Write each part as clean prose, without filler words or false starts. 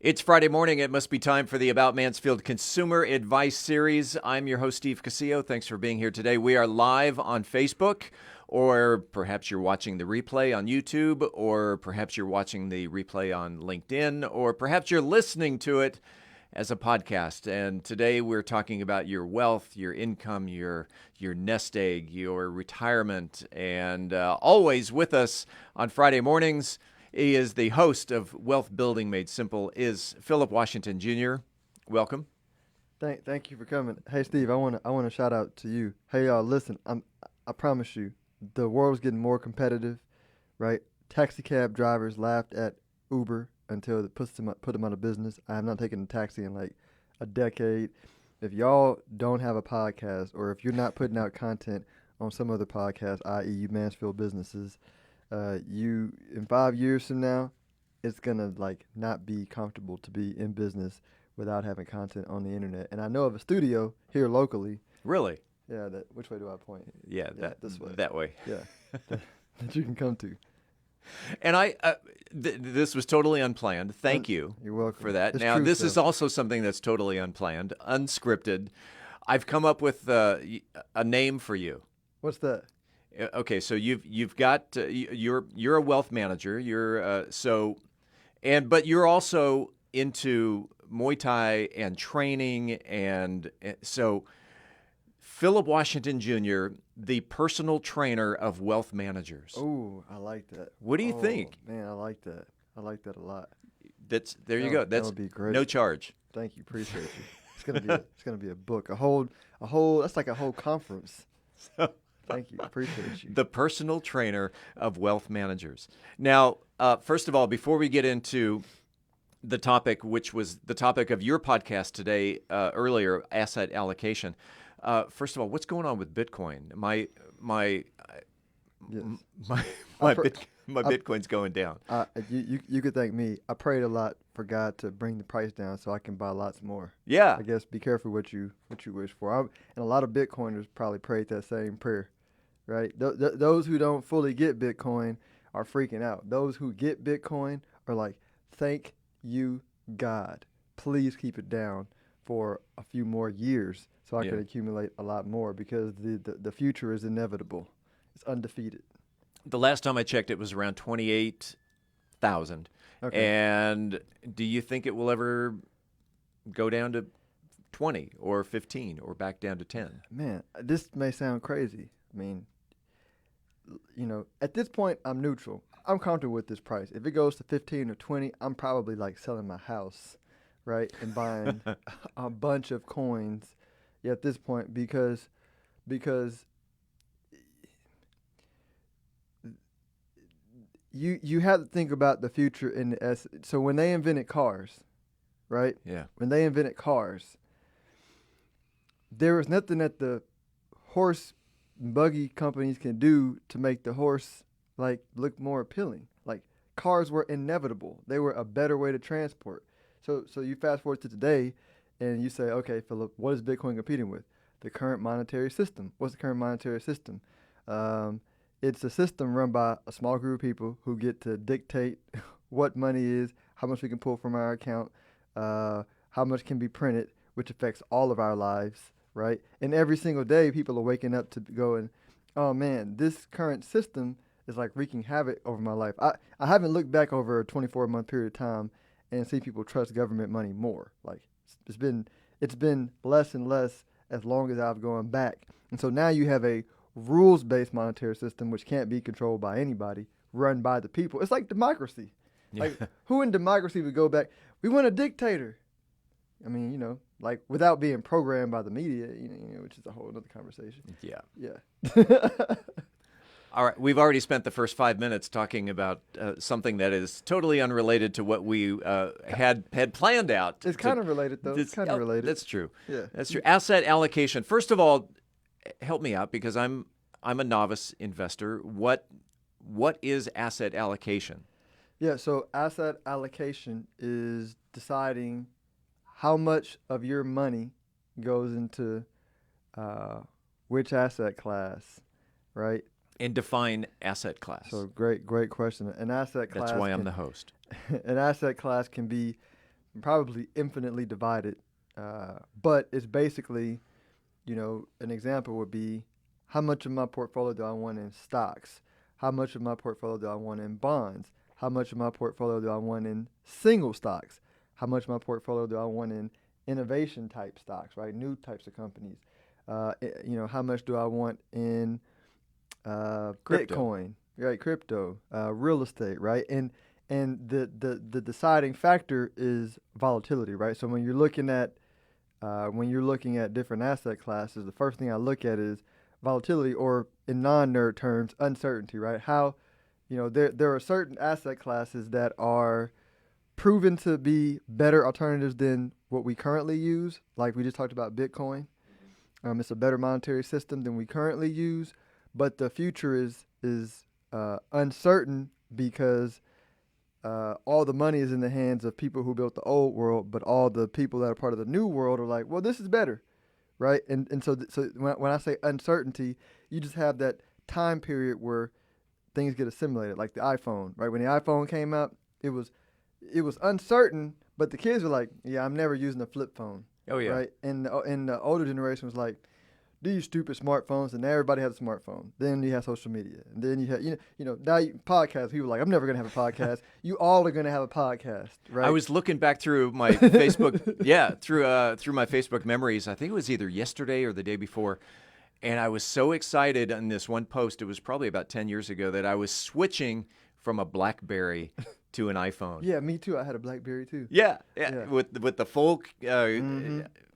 It's Friday morning. It must be time for the About Mansfield Consumer Advice Series. I'm your host, Steve Casillo. Thanks for being here today. We are live on Facebook, or perhaps you're watching the replay on YouTube, or perhaps you're watching the replay on LinkedIn, or perhaps you're listening to it as a podcast. And today we're talking about your wealth, your income, your nest egg, your retirement. And always with us on Friday mornings, he is the host of Wealth Building Made Simple, is Phillip Washington, Jr. Welcome. Thank you for coming. Hey, Steve, I want to shout out to you. Hey, y'all, listen, I promise you, the world's getting more competitive, right? Taxi cab drivers laughed at Uber until it put them out of business. I have not taken a taxi in like a decade. If y'all don't have a podcast, or if you're not putting out content on some other podcast, i.e. you Mansfield businesses, you in 5 years from now, it's gonna like not be comfortable to be in business without having content on the internet. And I know of a studio here locally. Really? Yeah. Which way do I point? Yeah, this way. That way. Yeah. that you can come to. And this was totally unplanned. Thank you. You're welcome for that. It's now, true, this Phil. is also something that's totally unplanned, unscripted. I've come up with a name for you. What's that? Okay, so you've got you're a wealth manager. But you're also into Muay Thai and training, and so Phillip Washington Jr., the personal trainer of wealth managers. Oh, I like that. What do you think? Man, I like that. I like that a lot. You go. That would be great. No charge. Thank you. Appreciate you. It's gonna be a book. A whole. That's like a whole conference. Thank you. Appreciate you. The personal trainer of wealth managers. Now, first of all, before we get into the topic, which was the topic of your podcast today, earlier, asset allocation. First of all, what's going on with Bitcoin? My Bitcoin's going down. You could thank me. I prayed a lot for God to bring the price down so I can buy lots more. Yeah. I guess be careful what you wish for. And a lot of Bitcoiners probably prayed that same prayer, right? Those who don't fully get Bitcoin are freaking out. Those who get Bitcoin are like, thank you, God. Please keep it down for a few more years so I can accumulate a lot more, because the future is inevitable. It's undefeated. The last time I checked, it was around 28,000. Okay. And do you think it will ever go down to 20 or 15 or back down to 10? Man, this may sound crazy. I mean, at this point, I'm neutral. I'm comfortable with this price. If it goes to 15 or 20, I'm probably like selling my house, right, and buying a bunch of coins at this point, because you have to think about the future in the essence. So when they invented cars, right? Yeah. When they invented cars, there was nothing that the horse buggy companies can do to make the horse like look more appealing. Like, cars were inevitable. They were a better way to transport. So you fast forward to today, and you say, okay, Phillip, what is Bitcoin competing with? The current monetary system. What's the current monetary system? It's a system run by a small group of people who get to dictate what money is, how much we can pull from our account, how much can be printed, which affects all of our lives, right? And every single day, people are waking up to going, oh man, this current system is like wreaking havoc over my life. I haven't looked back over a 24-month period of time and see people trust government money more. Like, it's been less and less as long as I've gone back. And so now you have a rules-based monetary system which can't be controlled by anybody, run by the people. It's like democracy. Yeah. Like, who in democracy would go back? We want a dictator. I mean, like, without being programmed by the media, which is a whole other conversation. Yeah. Yeah. All right. We've already spent the first 5 minutes talking about something that is totally unrelated to what we had planned out. It's kind of related, though. It's kind of related. That's true. Yeah. That's true. Asset allocation. First of all, help me out, because I'm a novice investor. What is asset allocation? Yeah, so asset allocation is deciding how much of your money goes into which asset class, right? And define asset class. So great question. An asset class. That's why I'm the host. An asset class can be probably infinitely divided. But it's basically, an example would be how much of my portfolio do I want in stocks? How much of my portfolio do I want in bonds? How much of my portfolio do I want in single stocks? How much of my portfolio do I want in innovation type stocks, right? New types of companies. How much do I want in Crypto. Bitcoin, right? Crypto, real estate, right? And the deciding factor is volatility, right? So when you're looking at different asset classes, the first thing I look at is volatility, or in non-nerd terms, uncertainty, right? How, there are certain asset classes that are proven to be better alternatives than what we currently use. Like we just talked about Bitcoin. It's a better monetary system than we currently use, but the future is uncertain because all the money is in the hands of people who built the old world, but all the people that are part of the new world are like, well, this is better, right? And so when I say uncertainty, you just have that time period where things get assimilated, like the iPhone, right? When the iPhone came out, it was uncertain, but the kids were like, yeah, I'm never using a flip phone. Oh yeah. Right? And the older generation was like, these stupid smartphones, and everybody had a smartphone. Then you have social media, and then you have now podcasts. People are like, I'm never gonna have a podcast. You all are gonna have a podcast, right? I was looking back through my Facebook, through my Facebook memories. I think it was either yesterday or the day before, and I was so excited on this one post. It was probably about 10 years ago that I was switching from a BlackBerry to an iPhone. Yeah, me too. I had a BlackBerry too. Yeah. Yeah. With the full.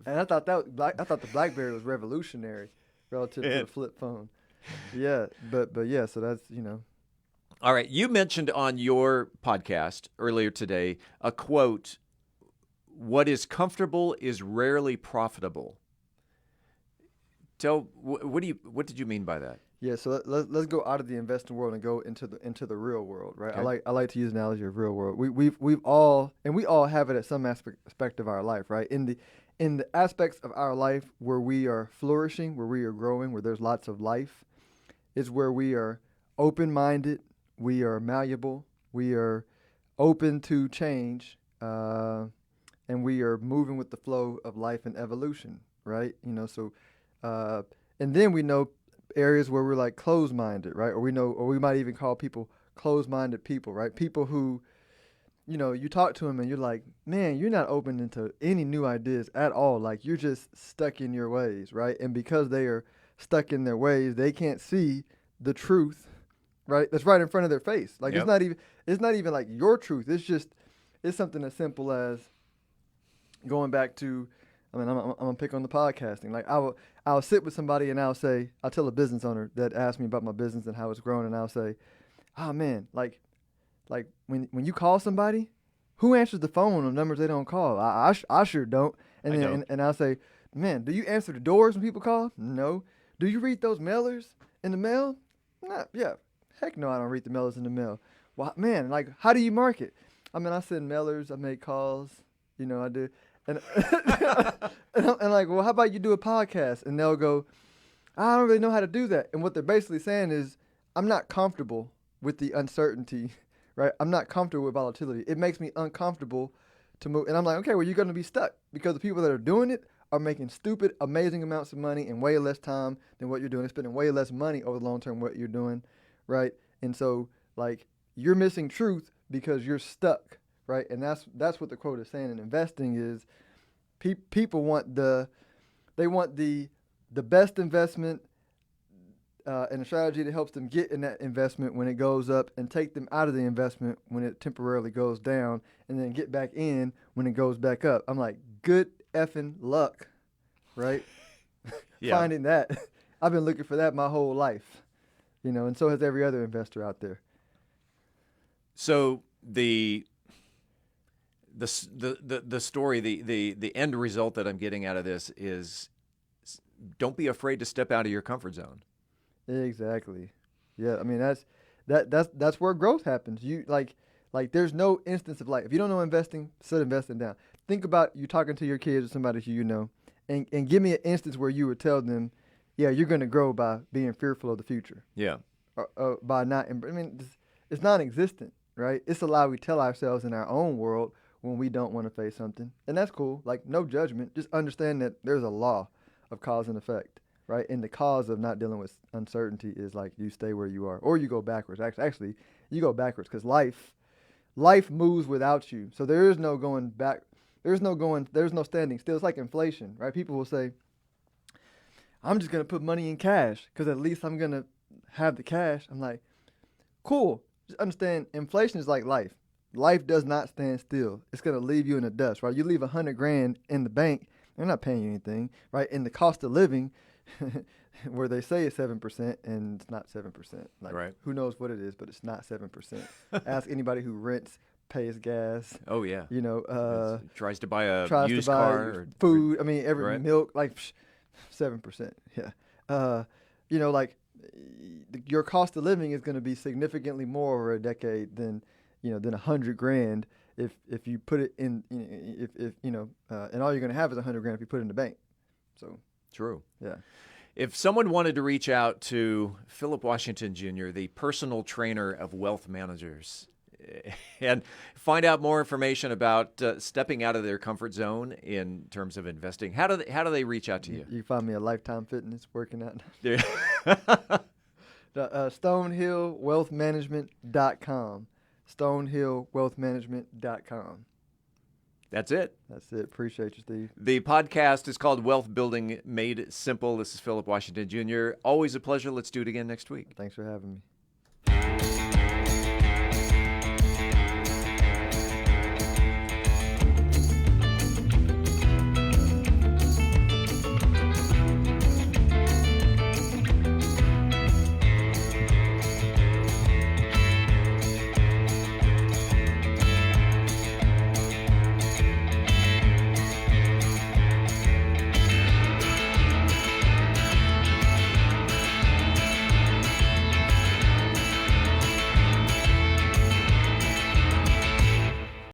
And I thought the BlackBerry was revolutionary relative to the flip phone. Yeah, but yeah, so that's All right, you mentioned on your podcast earlier today a quote: "What is comfortable is rarely profitable." What did you mean by that? Yeah, so let's go out of the investing world and go into the real world, right? Okay. I like to use the analogy of real world. We all have it at some aspect of our life, right? In the aspects of our life where we are flourishing, where we are growing, where there's lots of life, is where we are open-minded, we are malleable, we are open to change, and we are moving with the flow of life and evolution, right? And then we know areas where we're like closed-minded, right? Or we might even call people closed-minded people, right? People who, you talk to them and you're like, man, you're not open into any new ideas at all. Like you're just stuck in your ways, right? And because they are stuck in their ways, they can't see the truth, right? That's right in front of their face. Like Yep. it's not even like your truth. It's something as simple as going back to, I'm gonna pick on the podcasting. Like I'll sit with somebody and I'll tell a business owner that asked me about my business and how it's growing, and I'll say, oh man, like when you call somebody, who answers the phone on numbers they don't call? I sure don't. And I then don't. and I'll say, man, do you answer the doors when people call? No. Do you read those mailers in the mail? No. Yeah. Heck no, I don't read the mailers in the mail. Well, man, like how do you market? I mean, I send mailers, I make calls, I do. And and like, well, how about you do a podcast? And they'll go, I don't really know how to do that. And what they're basically saying is, I'm not comfortable with the uncertainty, right? I'm not comfortable with volatility. It makes me uncomfortable to move. And I'm like, okay, well, you're going to be stuck because the people that are doing it are making stupid, amazing amounts of money in way less time than what you're doing. They're spending way less money over the long term what you're doing, right? And so, like, you're missing truth because you're stuck, right? And that's what the quote is saying in investing is people want the best investment and a strategy that helps them get in that investment when it goes up and take them out of the investment when it temporarily goes down and then get back in when it goes back up. I'm like, good effing luck, right? Yeah. Finding that. I've been looking for that my whole life, and so has every other investor out there. So the story, the end result that I'm getting out of this is, don't be afraid to step out of your comfort zone. Exactly. Yeah, I mean that's where growth happens. You like there's no instance of like, if you don't know investing, sit investing down. Think about you talking to your kids or somebody who you know, and give me an instance where you would tell them, yeah, you're going to grow by being fearful of the future. Yeah. By not, I mean, it's non-existent, right? It's a lie we tell ourselves in our own world when we don't want to face something. And that's cool. Like, no judgment. Just understand that there's a law of cause and effect, right? And the cause of not dealing with uncertainty is like you stay where you are or you go backwards. Actually, you go backwards because life moves without you. So there is no going back. There's no standing still. It's like inflation, right? People will say, I'm just going to put money in cash because at least I'm going to have the cash. I'm like, cool. Just understand inflation is like life. Life does not stand still. It's going to leave you in the dust, right? You leave $100,000 in the bank, they're not paying you anything, right? And the cost of living, where they say it's 7% and it's not 7%. Like, right. Who knows what it is, but it's not 7%. Ask anybody who rents, pays gas. Oh, yeah. Tries to buy a used car. Or food. I mean, every right. milk, like 7%. Yeah. Your cost of living is going to be significantly more over a decade than $100,000 if you put it in, and all you're going to have is $100,000 if you put it in the bank. So true. Yeah. If someone wanted to reach out to Phillip Washington Jr., the personal trainer of wealth managers, and find out more information about stepping out of their comfort zone in terms of investing, how do they reach out to you? You find me at Lifetime Fitness working out. Yeah. StonehillWealthManagement.com. StonehillWealthManagement.com. That's it. That's it. Appreciate you, Steve. The podcast is called Wealth Building Made Simple. This is Phillip Washington Jr. Always a pleasure. Let's do it again next week. Thanks for having me.